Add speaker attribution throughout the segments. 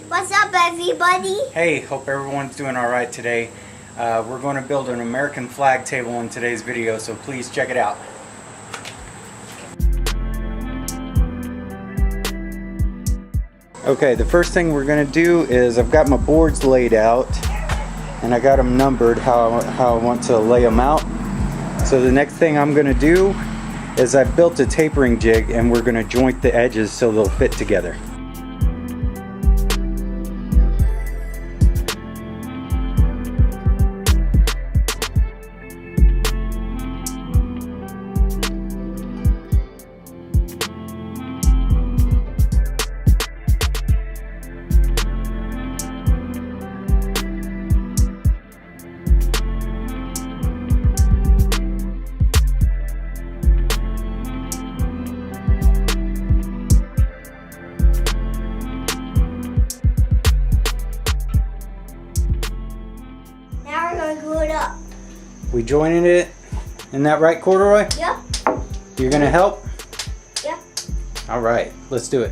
Speaker 1: What's up, everybody?
Speaker 2: Hey, hope everyone's doing alright today. We're going to build an American flag table in today's video, so please check it out. Okay, the first thing we're going to do is I've got my boards laid out and I got them numbered how I want to lay them out. So the next thing I'm going to do is I've built a tapering jig and we're going to joint the edges so they'll fit together.
Speaker 1: Glue it up.
Speaker 2: We jointed it. Isn't that right, Corduroy?
Speaker 1: Yep.
Speaker 2: You're gonna help?
Speaker 1: Yep.
Speaker 2: All right, let's do it.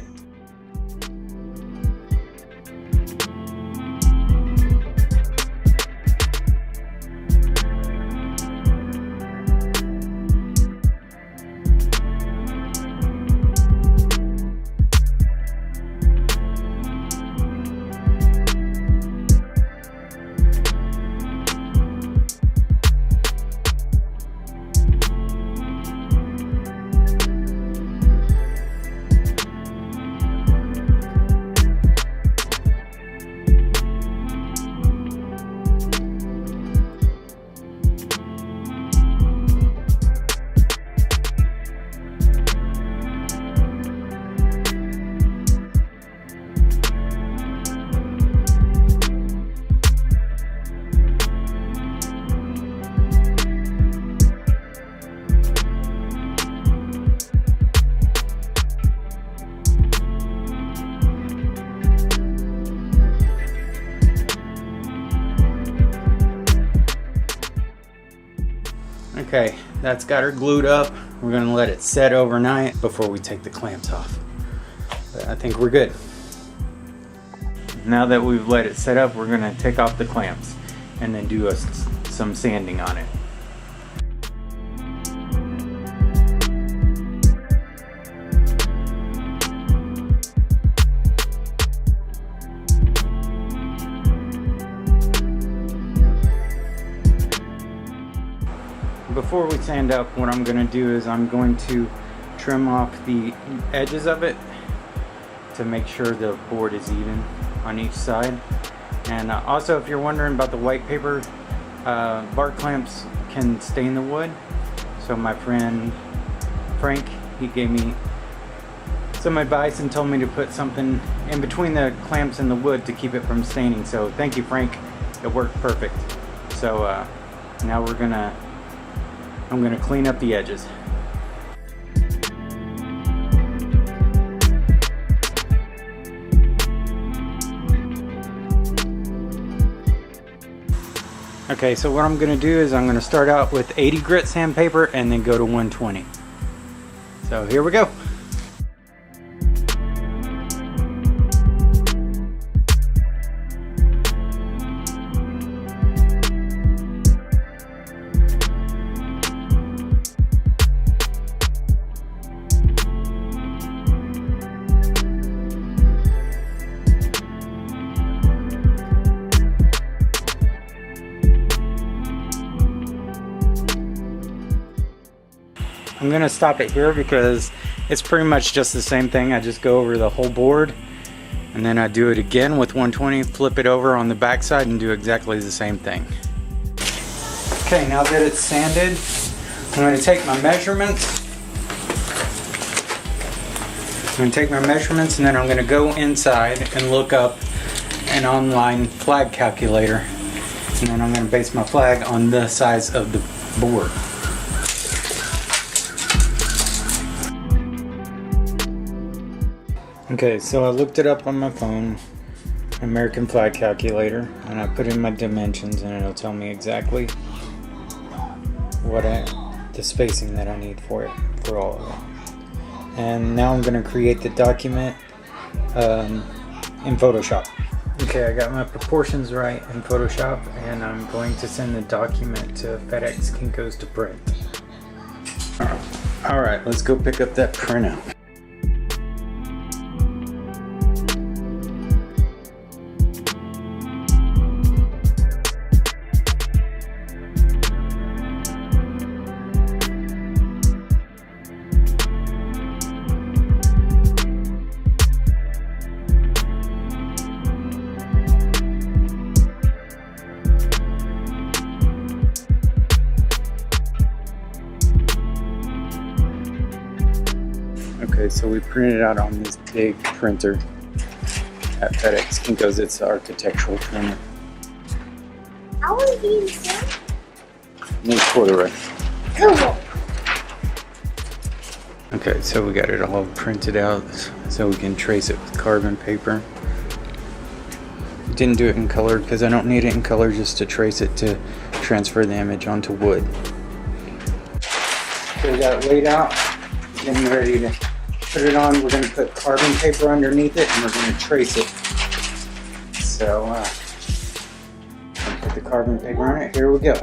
Speaker 2: Okay, that's got her glued up. We're gonna let it set overnight before we take the clamps off. But I think we're good. Now that we've let it set up, we're gonna take off the clamps and then do some sanding on it. Before we sand up, what I'm going to do is I'm going to trim off the edges of it to make sure the board is even on each side. And also, if you're wondering about the white paper, bar clamps can stain the wood. So my friend Frank, he gave me some advice and told me to put something in between the clamps and the wood to keep it from staining. So thank you, Frank. It worked perfect. So now I'm gonna clean up the edges. Okay, so what I'm gonna do is I'm gonna start out with 80 grit sandpaper and then go to 120. So here we go. I'm gonna stop it here because it's pretty much just the same thing. I just go over the whole board and then I do it again with 120, flip it over on the back side and do exactly the same thing. Okay, now that it's sanded, I'm gonna take my measurements. And then I'm gonna go inside and look up an online flag calculator. And then I'm gonna base my flag on the size of the board. Okay, so I looked it up on my phone, American flag calculator, and I put in my dimensions and it'll tell me exactly what the spacing that I need for it, for all of it. and now I'm going to create the document in Photoshop. Okay, I got my proportions right in Photoshop, and I'm going to send the document to FedEx Kinko's to print. Alright, let's go pick up that printout. Okay, so we printed out on this big printer at FedEx Kinko's. It's the architectural printer.
Speaker 1: I want to use this.
Speaker 2: Nice corduroy.
Speaker 1: Cool.
Speaker 2: Okay, so we got it all printed out so we can trace it with carbon paper. Didn't do it in color because I don't need it in color, just to trace it to transfer the image onto wood. So we got it laid out, getting ready to put it on. We're going to put carbon paper underneath it and we're going to trace it. So, put the carbon paper on it. Here we go.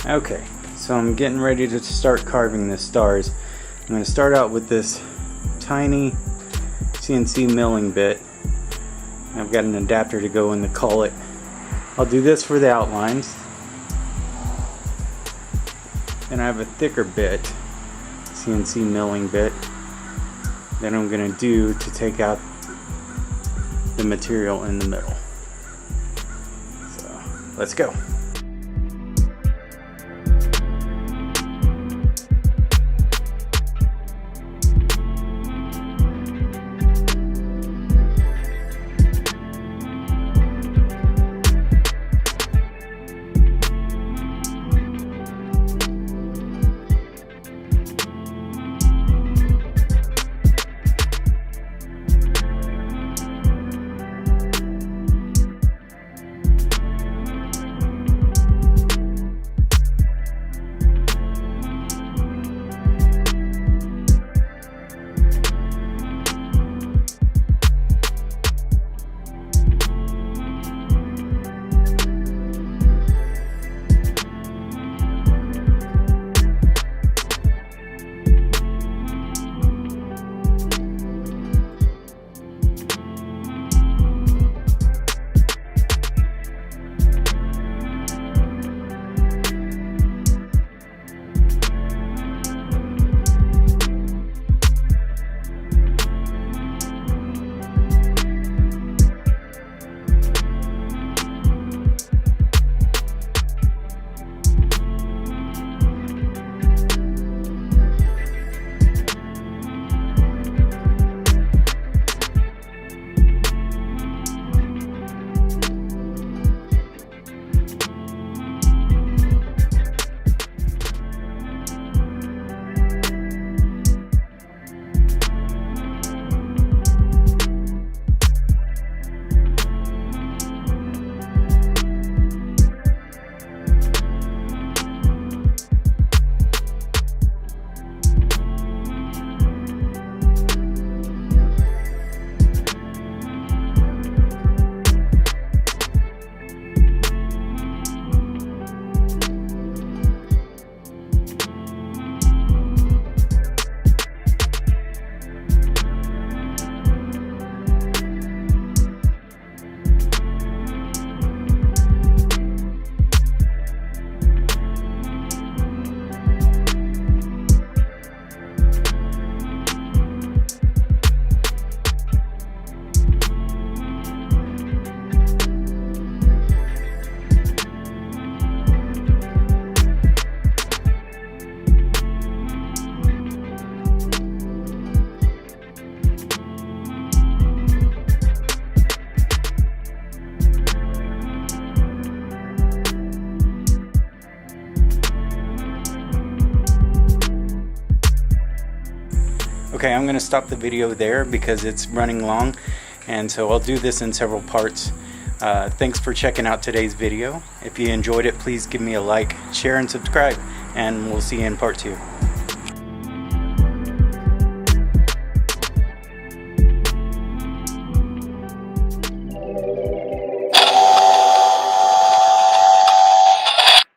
Speaker 2: Okay, so I'm getting ready to start carving the stars. I'm going to start out with this tiny CNC milling bit. I've got an adapter to go in the collet. I'll do this for the outlines. Then I have a thicker bit, CNC milling bit, that I'm going to do to take out the material in the middle. So, let's go. Okay, I'm gonna stop the video there because it's running long, and so I'll do this in several parts. Thanks for checking out today's video. If you enjoyed it, please give me a like, share, and subscribe, and we'll see you in part 2.